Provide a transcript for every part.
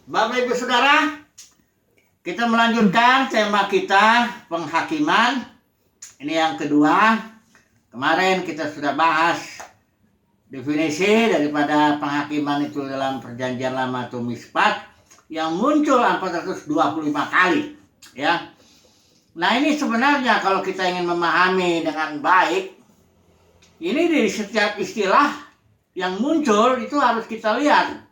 Bapak Ibu Saudara, kita melanjutkan tema kita penghakiman. Ini yang kedua. Kemarin kita sudah bahas definisi daripada penghakiman itu dalam Perjanjian Lama atau mispat yang muncul 425 kali, ya. Nah, ini sebenarnya kalau kita ingin memahami dengan baik, ini di setiap istilah yang muncul itu harus kita lihat.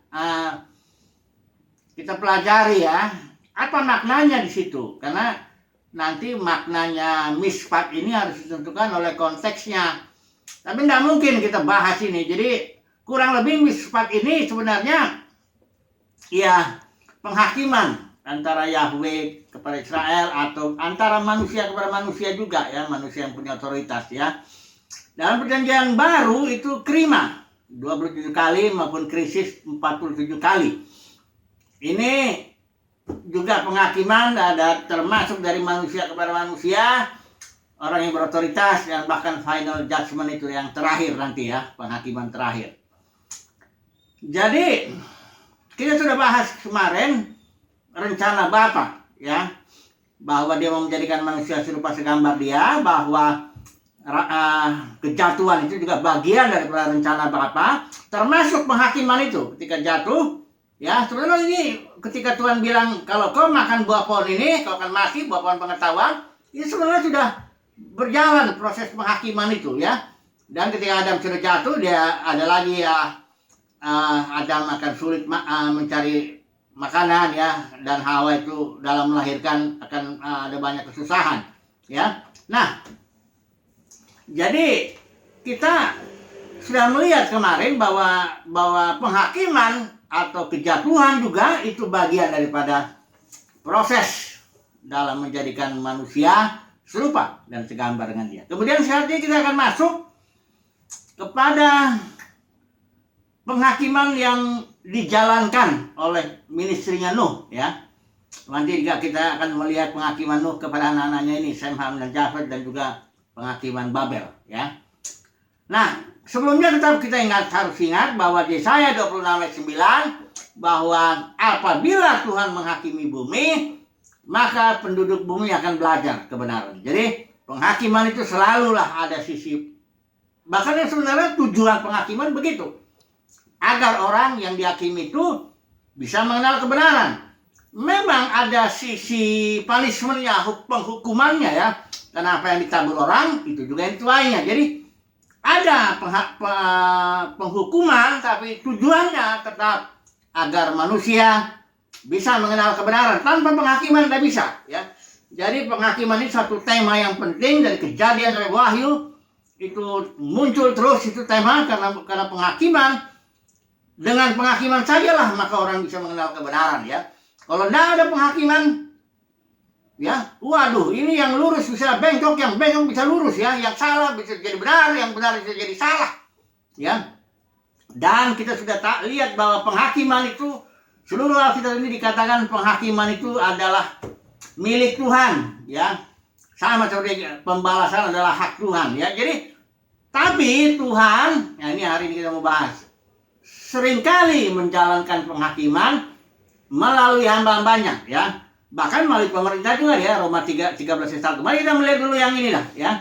Kita pelajari ya, apa maknanya di situ. Karena nanti maknanya mispat ini harus ditentukan oleh konteksnya. Tapi tidak mungkin kita bahas ini. Jadi kurang lebih mispat ini sebenarnya ya penghakiman antara Yahweh kepada Israel atau antara manusia kepada manusia juga ya, manusia yang punya otoritas ya. Dalam Perjanjian Baru itu krima 27 kali maupun krisis 47 kali. Ini juga penghakiman ada termasuk dari manusia kepada manusia, orang yang berotoritas, dan bahkan final judgment itu yang terakhir nanti ya, penghakiman terakhir. Jadi kita sudah bahas kemarin rencana Bapa ya, bahwa dia mau menjadikan manusia serupa segambar dia, bahwa kejatuhan itu juga bagian daripada rencana Bapa, termasuk penghakiman itu ketika jatuh. Ya, sebenarnya ini ketika Tuhan bilang kalau kau makan buah pohon ini, kau akan mati, buah pohon pengetahuan, ini sebenarnya sudah berjalan proses penghakiman itu ya. Dan ketika Adam sudah jatuh, dia ada lagi ya, Adam akan sulit mencari makanan ya, dan Hawa itu dalam melahirkan akan ada banyak kesusahan ya. Nah, jadi kita sudah melihat kemarin bahwa penghakiman atau kejatuhan juga itu bagian daripada proses dalam menjadikan manusia serupa dan segambar dengan dia. Kemudian selanjutnya kita akan masuk kepada penghakiman yang dijalankan oleh ministrinya Nuh ya. Nanti juga kita akan melihat penghakiman Nuh kepada anak-anaknya ini, Sem, Ham, dan Jafet, dan juga penghakiman Babel ya. Nah, sebelumnya tetap kita harus ingat bahwa Yesaya 26 ayat 9 bahwa apabila Tuhan menghakimi bumi, maka penduduk bumi akan belajar kebenaran. Jadi penghakiman itu selalulah ada sisi, bahkan yang sebenarnya tujuan penghakiman begitu, agar orang yang dihakimi itu bisa mengenal kebenaran. Memang ada sisi punishment-nya, penghukumannya ya, karena apa yang ditabur orang itu juga yang dituainya. Jadi ada penghukuman, tapi tujuannya tetap agar manusia bisa mengenal kebenaran. Tanpa penghakiman tidak bisa ya. Jadi penghakiman ini satu tema yang penting dari Kejadian sampai Wahyu, itu muncul terus itu tema, karena penghakiman, dengan penghakiman sajalah maka orang bisa mengenal kebenaran ya. Kalau tidak ada penghakiman ya, waduh, ini yang lurus bisa bengkok, yang bengkok bisa lurus ya, yang salah bisa jadi benar, yang benar bisa jadi salah ya. Dan kita sudah lihat bahwa penghakiman itu, seluruh Alkitab ini dikatakan penghakiman itu adalah milik Tuhan ya, sama seperti pembalasan adalah hak Tuhan ya. Jadi tapi Tuhan, ya ini hari ini kita mau bahas, seringkali menjalankan penghakiman melalui hamba-hambanya ya. Bahkan melalui pemerintah juga ya, Roma 13 ayat 1. Mari kita melihat dulu yang ini lah ya.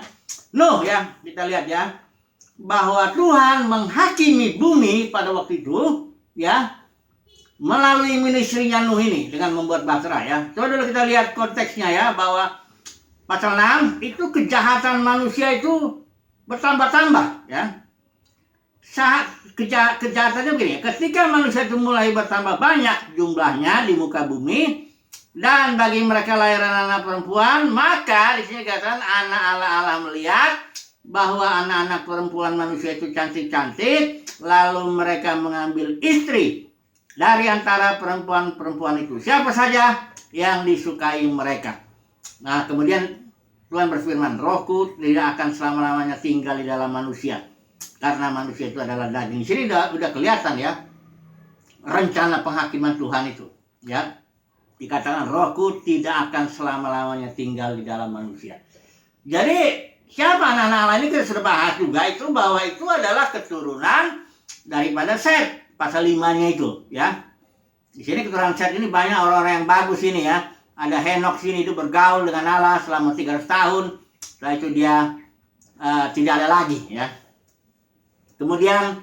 Nuh ya, kita lihat ya, bahwa Tuhan menghakimi bumi pada waktu itu ya, melalui ministrinya Nuh ini dengan membuat bahtera ya. Coba dulu kita lihat konteksnya ya, bahwa pasal 6 itu kejahatan manusia itu bertambah-tambah ya. Saat kejahatannya begini, ketika manusia itu mulai bertambah banyak jumlahnya di muka bumi, dan bagi mereka lahiran anak perempuan, maka di sini dikatakan anak Allah melihat bahwa anak-anak perempuan manusia itu cantik-cantik, lalu mereka mengambil istri dari antara perempuan-perempuan itu, siapa saja yang disukai mereka. Nah, kemudian Tuhan berfirman, Rohku tidak akan selama-lamanya tinggal di dalam manusia, karena manusia itu adalah daging. Di sini udah kelihatan ya rencana penghakiman Tuhan itu ya. Dikatakan Rohku tidak akan selama-lamanya tinggal di dalam manusia. Jadi siapa anak-anak Allah ini kita sudah bahas juga itu, bahwa itu adalah keturunan daripada Set, pasal 5-nya itu ya. Di sini keturunan Set ini banyak orang-orang yang bagus ini ya. Ada Henok sini itu bergaul dengan Allah selama 300 tahun. Setelah itu dia tidak ada lagi ya. Kemudian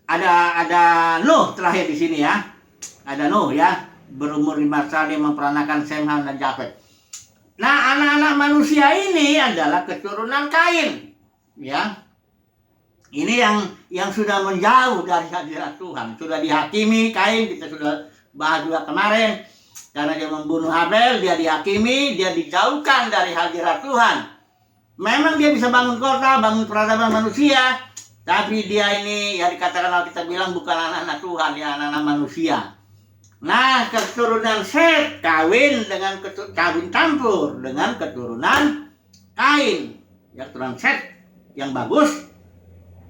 ada Nuh terakhir di sini ya. Ada Nuh ya, berumur 5 tahun yang memperanakan Sem, Ham, dan Jafet. Nah, anak-anak manusia ini adalah keturunan Kain ya. Ini yang sudah menjauh dari hadirat Tuhan, sudah dihakimi. Kain kita sudah bahas juga kemarin, karena dia membunuh Habel, dia dihakimi, dia dijauhkan dari hadirat Tuhan. Memang dia bisa bangun kota, bangun peradaban manusia, tapi dia ini ya dikatakan kalau kita bilang bukan anak-anak Tuhan, ya anak-anak manusia. Nah, keturunan Set kawin campur dengan keturunan Kain. Ya, keturunan Set yang bagus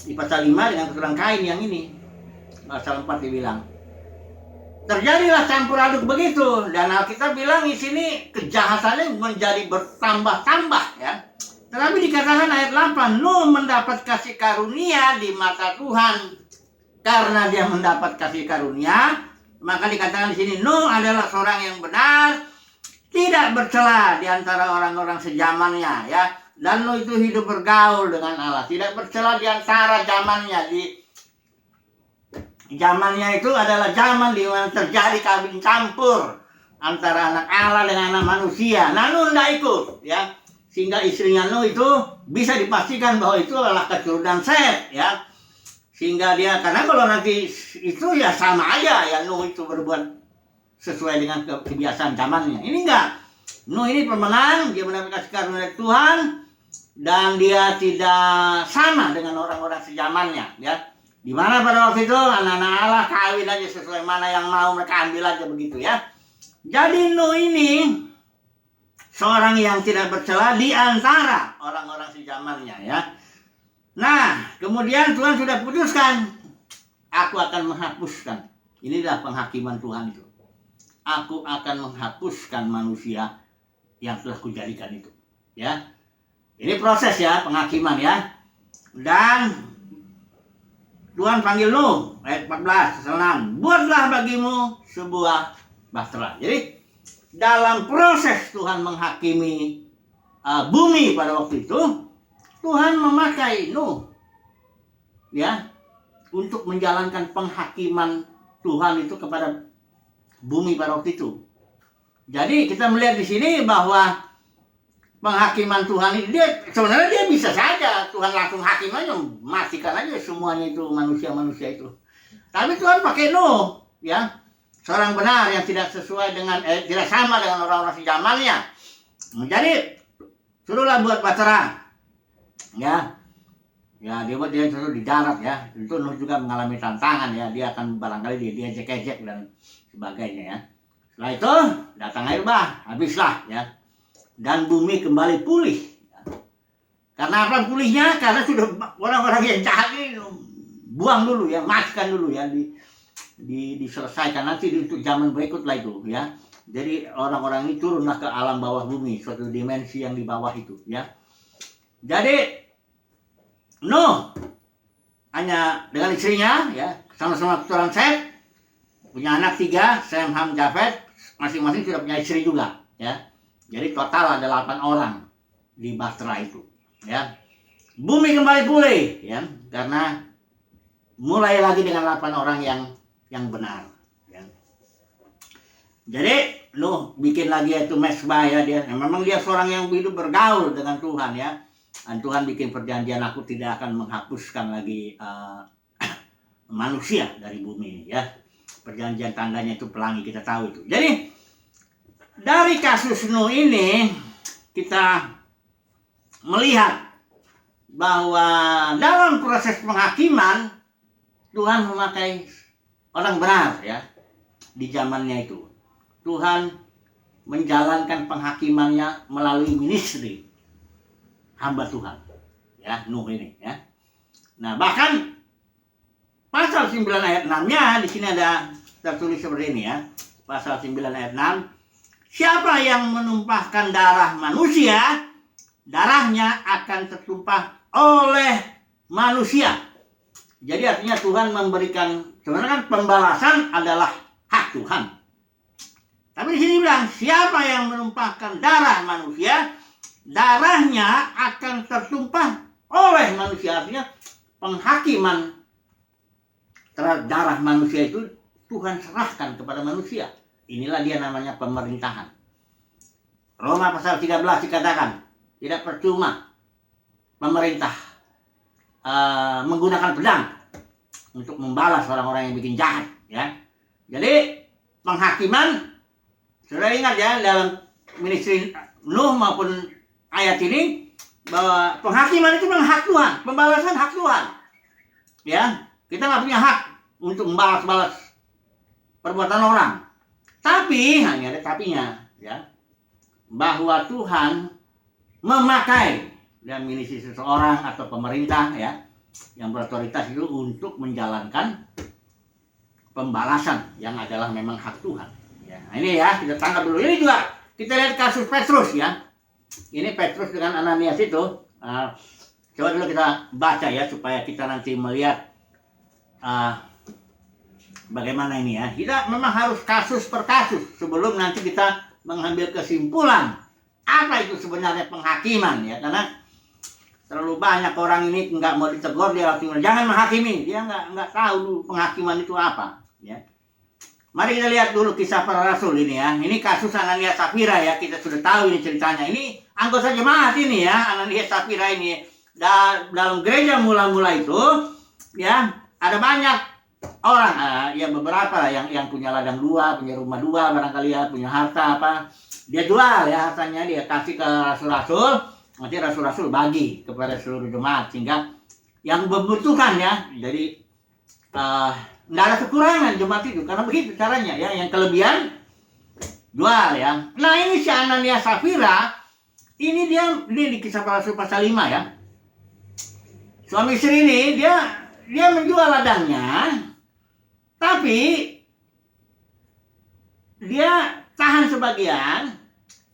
di pasal 5 dengan keturunan Kain yang ini. Pasal 4 dibilang. Terjadilah campur aduk begitu, dan Alkitab bilang di sini kejahatannya menjadi bertambah-tambah ya. Tetapi dikatakan ayat 8, Nuh mendapat kasih karunia di mata Tuhan. Karena dia mendapat kasih karunia, maka dikatakan di sini Nuh adalah seorang yang benar, tidak bercela di antara orang-orang sejamannya ya. Dan Nuh itu hidup bergaul dengan Allah, tidak bercela di antara zamannya. Zamannya itu adalah zaman di mana terjadi kawin campur antara anak Allah dengan anak manusia. Nah, Nuh tidak ikut ya. Sehingga istrinya Nuh itu bisa dipastikan bahwa itu adalah keturunan Set ya. Sehingga dia, karena kalau nanti itu ya sama aja ya, Nuh itu berbuat sesuai dengan kebiasaan zamannya. Ini enggak. Nuh ini pemenang, dia mendapat kasih karunia dari Tuhan, dan dia tidak sama dengan orang-orang sejamannya ya. Di mana pada waktu itu anak-anak Allah kawin aja sesuai mana yang mau, mereka ambil aja begitu ya. Jadi Nuh ini seorang yang tidak bercela di antara orang-orang sejamannya ya. Nah, kemudian Tuhan sudah putuskan, aku akan menghapuskan. Inilah penghakiman Tuhan itu. Aku akan menghapuskan manusia yang telah kujadikan itu ya. Ini proses ya, penghakiman ya. Dan Tuhan panggil Nuh, ayat 14, pasal 6. Buatlah bagimu sebuah bahtera. Jadi, dalam proses Tuhan menghakimi bumi pada waktu itu, Tuhan memakai Nuh ya, untuk menjalankan penghakiman Tuhan itu kepada bumi pada waktu itu. Jadi, kita melihat di sini bahwa penghakiman Tuhan ini, sebenarnya dia bisa saja Tuhan langsung hakim aja, matikan aja semuanya itu manusia-manusia itu. Tapi Tuhan pakai Nuh ya, seorang benar yang tidak sesuai dengan tidak sama dengan orang-orang sejamannya. Jadi suruhlah buat bahtera ya. Ya, dia suruh di darat ya. Tentu Nuh juga mengalami tantangan ya, dia akan barangkali dia ejek-ejek dan sebagainya ya. Setelah itu datang air bah, habislah ya. Dan bumi kembali pulih. Karena apa pulihnya? Karena sudah orang-orang yang jahat ini buang dulu ya, matikan dulu ya, diselesaikan nanti untuk zaman berikutlah itu ya. Jadi orang-orang ini turunlah ke alam bawah bumi, suatu dimensi yang di bawah itu ya. Jadi Nuh hanya dengan istrinya ya, sama-sama keturunan Set, punya anak 3, Sem, Ham, Jafet, masing-masing sudah punya istri juga ya. Jadi total ada 8 orang di bahtera itu ya. Bumi kembali pulih ya, karena mulai lagi dengan 8 orang yang benar ya. Jadi Nuh bikin lagi itu mesbah ya, dia memang dia seorang yang hidup bergaul dengan Tuhan ya. Dan Tuhan bikin perjanjian, aku tidak akan menghapuskan lagi manusia dari bumi ya. Perjanjian tandanya itu pelangi, kita tahu itu. Jadi dari kasus Nuh ini kita melihat bahwa dalam proses penghakiman Tuhan memakai orang benar ya di zamannya itu. Tuhan menjalankan penghakimannya melalui ministry hamba Tuhan ya, Nuh ini ya. Nah, bahkan pasal 9 ayat 6-nya di sini ada tertulis seperti ini ya. Pasal 9 ayat 6. Siapa yang menumpahkan darah manusia, darahnya akan tertumpah oleh manusia. Jadi artinya Tuhan memberikan, sebenarnya kan pembalasan adalah hak Tuhan. Tapi di sini bilang, siapa yang menumpahkan darah manusia, darahnya akan tertumpah oleh manusia. Artinya penghakiman terhadap darah manusia itu Tuhan serahkan kepada manusia. Inilah dia namanya pemerintahan. Roma pasal 13 dikatakan, tidak percuma pemerintah menggunakan pedang untuk membalas orang-orang yang bikin jahat, ya. Jadi penghakiman, sudah ingat ya dalam ministry Nuh maupun ayat ini, bahwa penghakiman itu memang hak Tuhan, pembalasan hak Tuhan, ya. Kita nggak punya hak untuk membalas-balas perbuatan orang, tapi hanya ada tapinya, ya, bahwa Tuhan memakai dan milisi seseorang atau pemerintah, ya, yang berotoritas itu untuk menjalankan pembalasan yang adalah memang hak Tuhan. Ya, nah ini ya kita tangkap dulu. Ini juga kita lihat kasus Petrus, ya. Ini Petrus dengan Ananias itu. Coba dulu kita baca ya supaya kita nanti melihat bagaimana ini ya. Kita memang harus kasus per kasus sebelum nanti kita mengambil kesimpulan apa itu sebenarnya penghakiman, ya. Karena terlalu banyak orang ini nggak mau ditegur, dia langsung jangan menghakimi, dia nggak tahu dulu penghakiman itu apa, ya. Mari kita lihat dulu kisah para rasul ini, ya. Ini kasus Ananias Safira, ya. Kita sudah tahu ini ceritanya. Ini anggota jemaat ini, ya, Ananias Safira ini. Dalam gereja mula-mula itu, ya, ada banyak orang, ya beberapa yang punya ladang dua, punya rumah dua, barangkali ya, punya harta apa, dia jual ya hartanya, dia kasih ke rasul-rasul. Nanti rasul-rasul bagi kepada seluruh jemaat sehingga yang membutuhkan, ya. Jadi nggak ada kekurangan jemaat itu karena begitu caranya, ya. Yang kelebihan jual, ya. Nah ini si Ananias Safira ini dia di kisah para rasul pasal 5, ya. Suami istri ini dia menjual ladangnya, tapi dia tahan sebagian,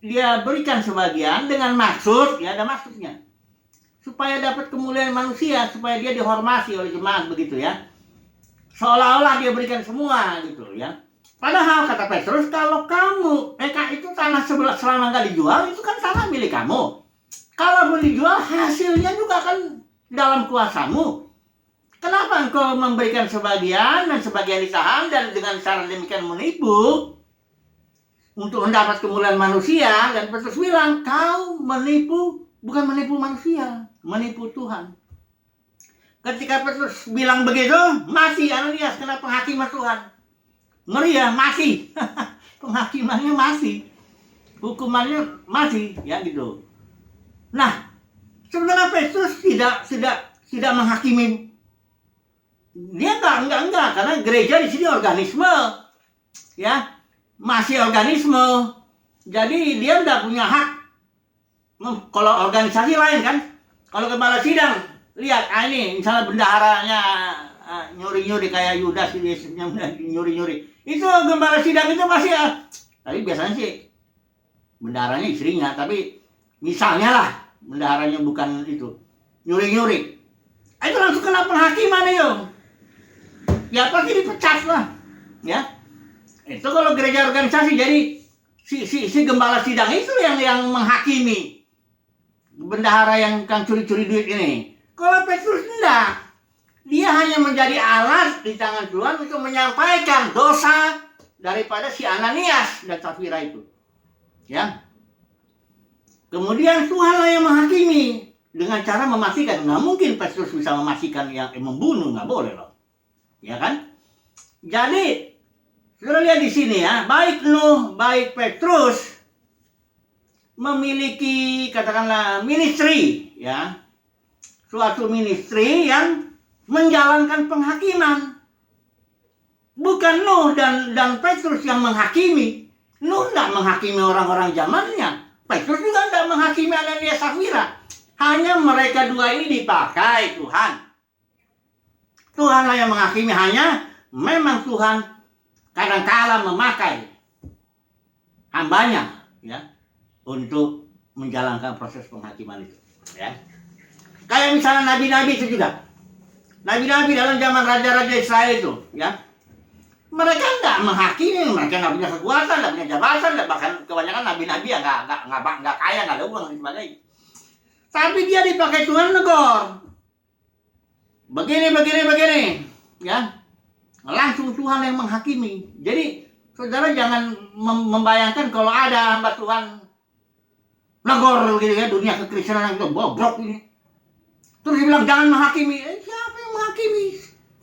dia berikan sebagian dengan maksud, ya, ada maksudnya, supaya dapat kemuliaan manusia, supaya dia dihormati oleh jemaat, begitu, ya. Seolah-olah dia berikan semua, gitu, ya. Padahal kata Petrus, kalau kamu itu tanah sebelah selama nggak dijual, itu kan tanah milik kamu. Kalau boleh dijual, hasilnya juga kan dalam kuasamu. Kenapa engkau memberikan sebagian dan sebagian ditahan dan dengan cara demikian menipu untuk mendapat kemuliaan manusia? Dan Petrus bilang, kau menipu, bukan menipu manusia, menipu Tuhan. Ketika Petrus bilang begitu, mati Ananias kena penghakiman Tuhan. Ngeri ya, mati. Penghakimannya mati, hukumannya mati, ya, gitu. Nah, sebenarnya Petrus tidak menghakimi. Dia enggak, karena gereja di sini organisme, ya, masih organisme. Jadi dia enggak punya hak. Kalau organisasi lain kan, kalau kepala sidang lihat, ini misalnya bendaharanya nyuri-nyuri kayak Yudas, Yesusnya nyuri-nyuri, itu gembala sidang itu masih, tapi biasanya sih bendaharanya istrinya, tapi misalnya lah bendaharanya bukan itu, nyuri-nyuri, itu langsung kena penghakiman itu. Ya pasti dipecat lah, ya. Itu kalau gereja organisasi. Jadi si gembala sidang itu yang menghakimi bendahara yang kan curi-curi duit ini. Kalau Petrus enggak, dia hanya menjadi alat di tangan Tuhan untuk menyampaikan dosa daripada si Ananias dan Safira itu, ya. Kemudian Tuhanlah yang menghakimi dengan cara memastikan. Nggak mungkin Petrus bisa memastikan yang membunuh, nggak boleh loh. Ya kan? Jadi, sudah lihat di sini, ya, baik Nuh, baik Petrus memiliki katakanlah ministry, ya, suatu ministry yang menjalankan penghakiman. Bukan Nuh dan Petrus yang menghakimi. Nuh tidak menghakimi orang-orang zamannya. Petrus juga tidak menghakimi Ananias Safira. Hanya mereka dua ini dipakai Tuhan. Tuhanlah yang menghakimi, hanya memang Tuhan kadang-kala memakai hambanya, ya, untuk menjalankan proses penghakiman itu, ya. Kayak misalnya nabi-nabi itu juga. Nabi-nabi dalam zaman raja-raja Israel itu, ya, mereka nggak menghakimi, mereka nggak punya kekuatan, nggak punya jabatan, bahkan kebanyakan nabi-nabi ya nggak kaya, nggak ada uang dan sebagainya. Tapi dia dipakai Tuhan negor, begini, ya, langsung Tuhan yang menghakimi. Jadi saudara jangan membayangkan kalau ada hamba Tuhan negor gitu ya, dunia kekristenan itu bobrok ini. Terus dia bilang jangan menghakimi. Siapa yang menghakimi?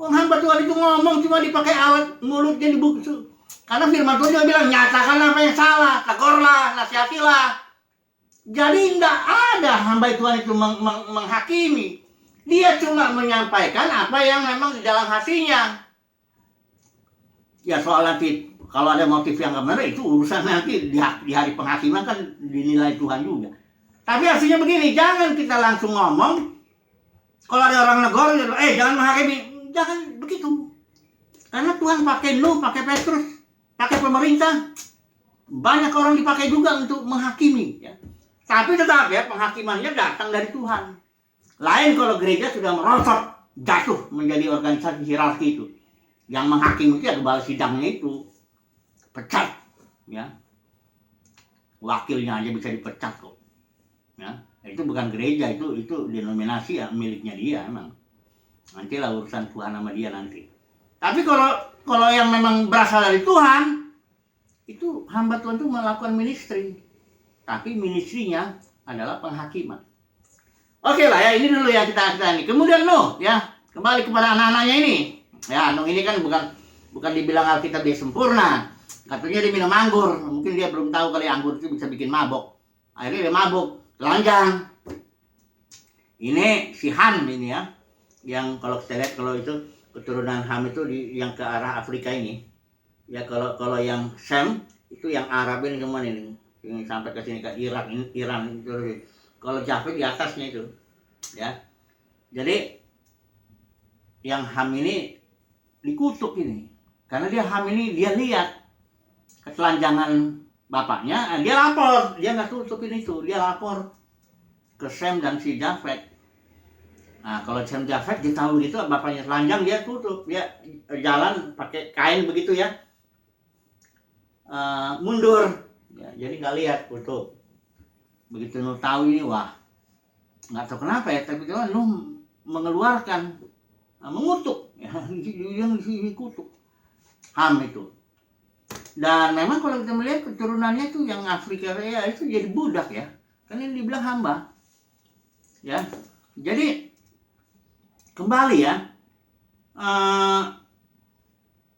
Hamba Tuhan itu ngomong cuma dipakai alat mulutnya dibungsu. Karena firman Tuhan juga bilang nyatakan apa yang salah, tegurlah, nasihatilah. Jadi tidak ada hamba Tuhan itu menghakimi. Dia cuma menyampaikan apa yang memang di dalam hatinya. Ya soal nanti kalau ada motif yang benar itu urusan nanti di hari penghakiman kan dinilai Tuhan juga. Tapi artinya begini, jangan kita langsung ngomong. Kalau ada orang negor, jangan menghakimi. Jangan begitu. Karena Tuhan pakai Nuh, pakai Petrus, pakai pemerintah. Banyak orang dipakai juga untuk menghakimi. Ya. Tapi tetap ya, penghakimannya datang dari Tuhan. Lain kalau gereja sudah merosot, jatuh menjadi organisasi hierarki itu. Yang menghakimi itu ya kepala sidangnya itu. Pecat. Ya. Wakilnya aja bisa dipecat kok. Ya. Itu bukan gereja, itu denominasi ya miliknya dia emang. Nantilah urusan Tuhan sama dia nanti. Tapi kalau yang memang berasal dari Tuhan, itu hamba Tuhan itu melakukan ministry. Tapi ministrinya adalah penghakiman. Oke lah ya, ini dulu ya kita ini. Kemudian Nuh ya, kembali kepada anak-anaknya ini. Ya, Nuh ini kan bukan dibilang Alkitab dia sempurna. Katanya dia minum anggur. Mungkin dia belum tahu kali anggur itu bisa bikin mabok. Akhirnya dia mabuk. Telanjang. Ini si Ham ini ya, yang kalau kita lihat kalau itu keturunan Ham itu yang ke arah Afrika ini, ya kalau yang Sem itu yang Arab ini cuman ini sampai ke sini ke Irak, Iran itu. Kalau Jafet di atasnya itu, ya. Jadi yang Ham ini dikutuk ini, karena dia Ham ini dia lihat ketelanjangan bapaknya, dia lapor, dia nggak tutupin itu, dia lapor ke Sem dan si Jafet. Nah kalau Sem Jafet dia tahu gitu bapaknya telanjang, dia tutup, dia jalan pakai kain begitu ya, mundur, ya, jadi nggak lihat, tutup. Begitu Nuh tahu ini, wah nggak tahu kenapa ya, tapi kalau Nuh mengeluarkan, mengutuk, ya, yang dikutuk Ham itu. Dan memang kalau kita melihat keturunannya itu yang Afrika ya itu jadi budak ya, kan ini dibilang hamba, ya. Jadi kembali ya,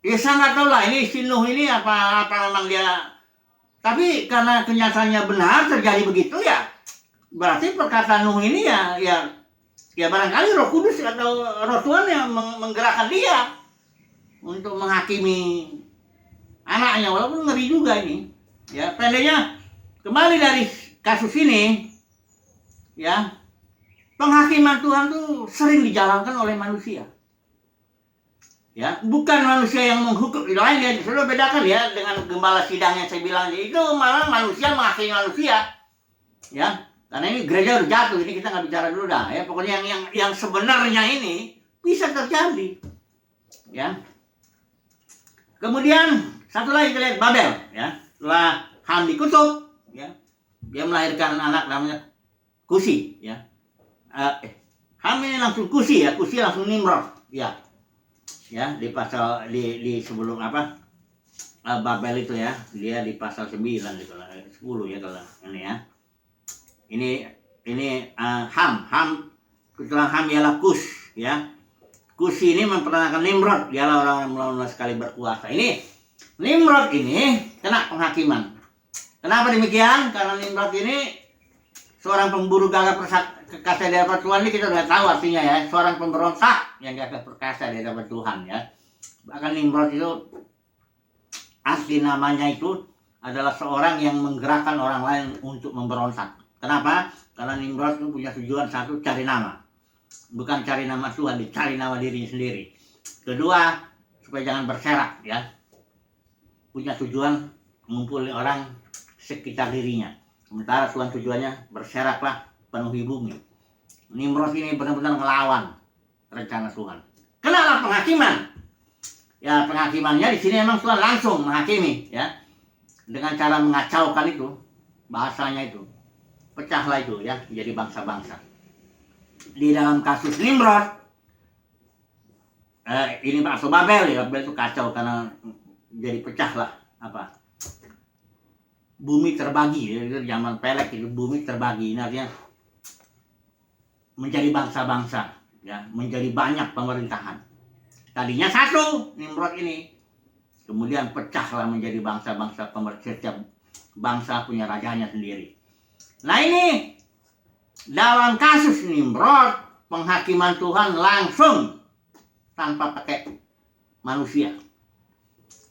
ya saya nggak tahu lah ini si Nuh ini apa memang dia, tapi karena kenyataannya benar terjadi begitu ya, berarti perkataan Nuh ini ya barangkali Roh Kudus atau Roh Tuhan yang menggerakkan dia untuk menghakimi anaknya, walaupun ngeri juga ini. Ya, pendeknya kembali dari kasus ini, ya, penghakiman Tuhan tuh sering dijalankan oleh manusia. Ya, bukan manusia yang menghukum. Lain ya, sudah bedakan ya dengan gembala sidang yang saya bilang itu, malah manusia menghakimi manusia. Ya, karena ini gereja udah jatuh, ini kita nggak bicara dulu dah. Ya, pokoknya yang sebenarnya ini bisa terjadi. Ya. Kemudian satu lagi kita lihat Babel, ya. Setelah Ham dikutuk, ya, dia melahirkan anak namanya Kusi, ya. Ham ini langsung Kusi ya, Kusi langsung Nimrod, ya. Ya, di pasal di sebelum apa? Babel itu ya, dia di pasal 9 gitu lah, 10 ya kalau ini ya. Ini Ham, keturunan Ham ialah Kus, ya. Kusi ini memperanakan Nimrod, dialah orang yang mula-mula sekali berkuasa. Ini Nimrod ini kena penghakiman. Kenapa demikian? Karena Nimrod ini seorang pemburu gagah perkasa di hadapan Tuhan, ini kita sudah tahu artinya ya, seorang pemberontak yang gagah perkasa di hadapan Tuhan ya. Bahkan Nimrod itu asli namanya itu adalah seorang yang menggerakkan orang lain untuk memberontak. Kenapa? Karena Nimrod itu punya tujuan satu, cari nama. Bukan cari nama Tuhan, dicari nama dirinya sendiri. Kedua, supaya jangan berserak ya. Punya tujuan mengumpulkan orang sekitar dirinya. Sementara Tuhan tujuannya berseraklah, penuhi bumi. Nimrod ini benar-benar melawan rencana Tuhan. kenalah penghakiman. Ya, penghakimannya di sini memang Tuhan langsung menghakimi, ya, dengan cara mengacaukan itu, bahasanya itu, pecahlah itu, ya, menjadi bangsa-bangsa. Di dalam kasus Nimrod, ini Pak Babel, ya, Babel itu kacau karena jadi pecahlah apa? Bumi terbagi, ya, zaman Pelek itu bumi terbagi, ini artinya menjadi bangsa-bangsa, ya, menjadi banyak pemerintahan. Tadinya satu Nimrod ini, kemudian pecahlah menjadi bangsa-bangsa, setiap bangsa punya rajanya sendiri. Nah ini dalam kasus Nimrod, penghakiman Tuhan langsung tanpa pakai manusia.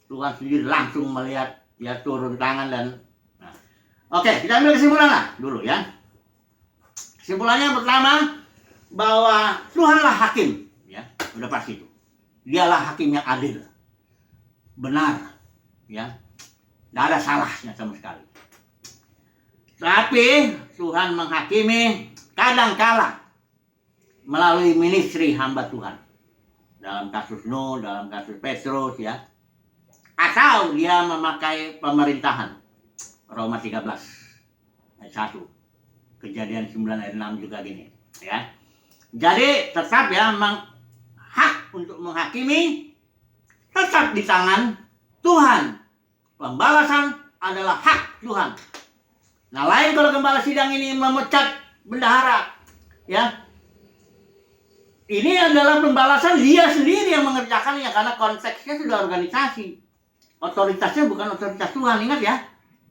Tuhan sendiri langsung melihat, ya, turun tangan dan oke, kita ambil kesimpulan lah dulu, ya. Kesimpulannya pertama, bahwa Tuhanlah hakim, ya, udah pasti itu. Dialah hakim yang adil, benar, ya, tidak ada salahnya sama sekali. Tapi Tuhan menghakimi kadang-kala melalui ministry hamba Tuhan. Dalam kasus Nuh, dalam kasus Petrus, ya, atau dia memakai pemerintahan. Roma 13 ayat 1, Kejadian 9 ayat 6 juga gini, ya. Jadi tetap, ya, memang hak untuk menghakimi tetap di tangan Tuhan. Pembalasan adalah hak Tuhan. Nah, lain kalau gembala sidang ini memecat bendahara, ya. Ini adalah pembalasan dia sendiri yang mengerjakannya karena konteksnya sudah organisasi. Otoritasnya bukan otoritas Tuhan, ingat, ya.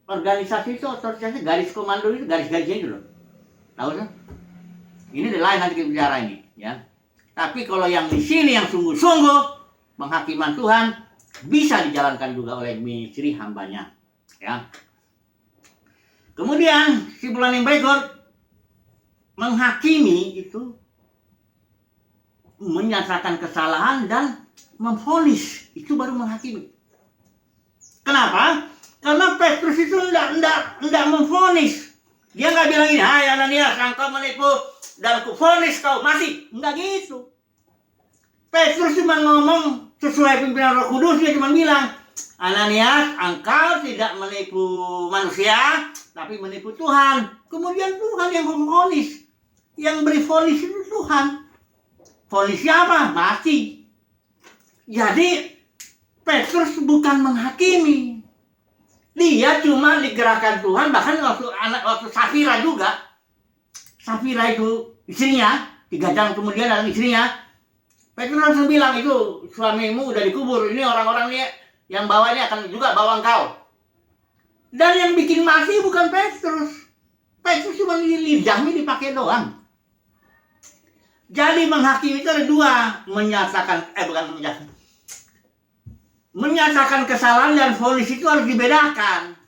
Organisasi itu otoritasnya garis komando itu, garis-garisnya itu loh. Tahu kan? Ini lain nanti kita bicara ini, ya. Tapi kalau yang di sini yang sungguh-sungguh penghakiman Tuhan bisa dijalankan juga oleh ministry hambanya, ya. Kemudian kesimpulan yang berikut, menghakimi itu menyatakan kesalahan dan memvonis, itu baru menghakimi. Kenapa? Karena Petrus itu enggak memvonis. Dia nggak bilang ini, hai Ananias, engkau menipu dan kuvonis kau mati. Enggak gitu. Petrus cuma ngomong sesuai pimpinan Roh Kudus, dia cuma bilang, Ananias, engkau tidak menipu manusia, tapi menipu Tuhan. Kemudian Tuhan yang memvonis. Yang beri vonis itu Tuhan. Vonis siapa? Mati. Jadi Petrus bukan menghakimi. Dia cuma digerakkan Tuhan, bahkan waktu Safira juga. Safira itu istrinya, 3 jam kemudian dalam istrinya, Petrus langsung bilang, itu suamimu udah dikubur, ini orang-orang ini yang bawa ini akan juga bawa engkau. Dan yang bikin mati bukan Petrus. Petrus cuma lidahnya dipakai doang. Jadi menghakimi itu ada dua, menyatakan kesalahan dan vonis itu harus dibedakan.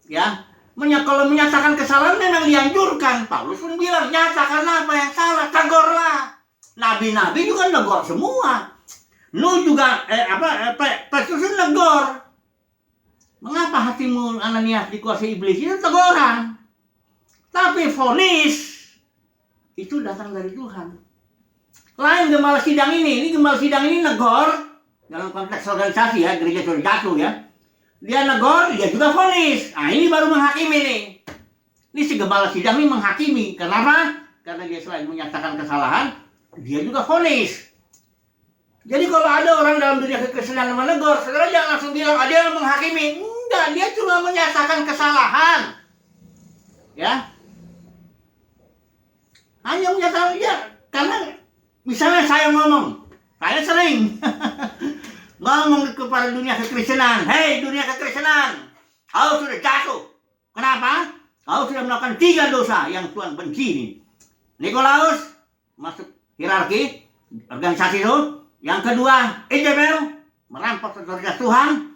Ya. Kalau menyatakan kesalahan memang dianjurkan. Paulus pun bilang, nyatakan apa yang salah, tegurlah. Nabi-nabi juga negor semua. Nuh juga Petrus negor. Mengapa hatimu Ananias dikuasai iblis? Itu teguran. Tapi vonis itu datang dari Tuhan. Lain gembala sidang ini gembala sidang ini negor dalam konteks organisasi, ya, gereja sudah jatuh, ya. Dia negor, dia juga vonis. Nah, ini baru menghakimi nih. Ini si gembala sidang ini menghakimi. Kenapa? Karena dia selain menyatakan kesalahan, dia juga vonis. Jadi kalau ada orang dalam dunia kekristenan menegur, saudara jangan langsung bilang, dia menghakimi. Enggak, dia cuma menyatakan kesalahan. Ya. Hanya menyatakan, ya, karena misalnya saya ngomong, saya sering ngomong kepada dunia kekristenan, hei dunia kekristenan, kau sudah jatuh. Kenapa? Kau sudah melakukan 3 dosa yang Tuhan benci ini. Nikolaus masuk hierarki organisasi itu. Yang kedua, Isabel merampok otoritas Tuhan,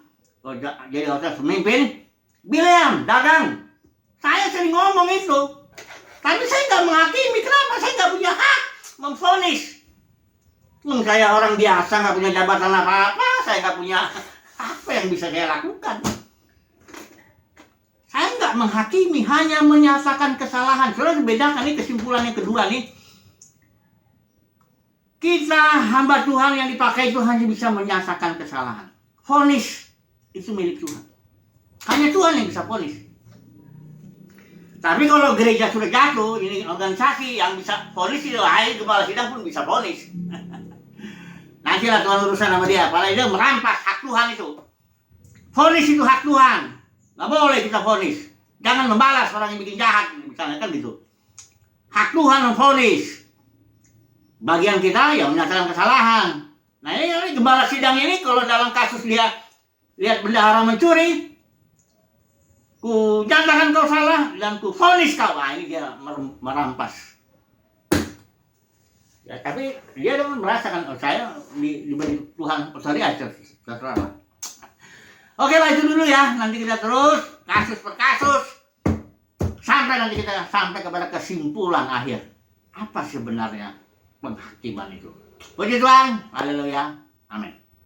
jadi otoritas pemimpin. Bileam dagang. Saya sering ngomong itu, tapi saya nggak menghakimi. Kenapa? Saya nggak punya hak memvonis. Saya orang biasa, nggak punya jabatan apa-apa, saya nggak punya apa yang bisa saya lakukan. Saya nggak menghakimi, hanya menyatakan kesalahan. Saudara bedakan, ini kesimpulan yang kedua nih. Kita hamba Tuhan yang dipakai itu hanya bisa menyatakan kesalahan. Vonis itu milik Tuhan. Hanya Tuhan yang bisa vonis. Tapi kalau gereja sudah jatuh, ini organisasi yang bisa vonis itu, hai kepala sidang pun bisa vonis. Nantilah Tuhan urusan sama dia. Apalagi dia merampas hak Tuhan itu. Vonis itu hak Tuhan. Nggak boleh kita vonis. Jangan membalas orang yang bikin jahat, misalnya kan gitu. Hak Tuhan memvonis. Bagian kita yang menyatakan kesalahan. Nah ini gembala sidang ini kalau dalam kasus dia lihat bendahara mencuri, ku nyatakan kau salah dan ku vonis kau. Nah ini dia merampas. Ya tapi dia dengan merasakan saya diberi Tuhan otoritas terserah. Oke lah itu dulu ya. Nanti kita terus kasus per kasus sampai nanti kita sampai kepada kesimpulan akhir. Apa sebenarnya penghakiman itu? Puji Tuhan, haleluya, amin.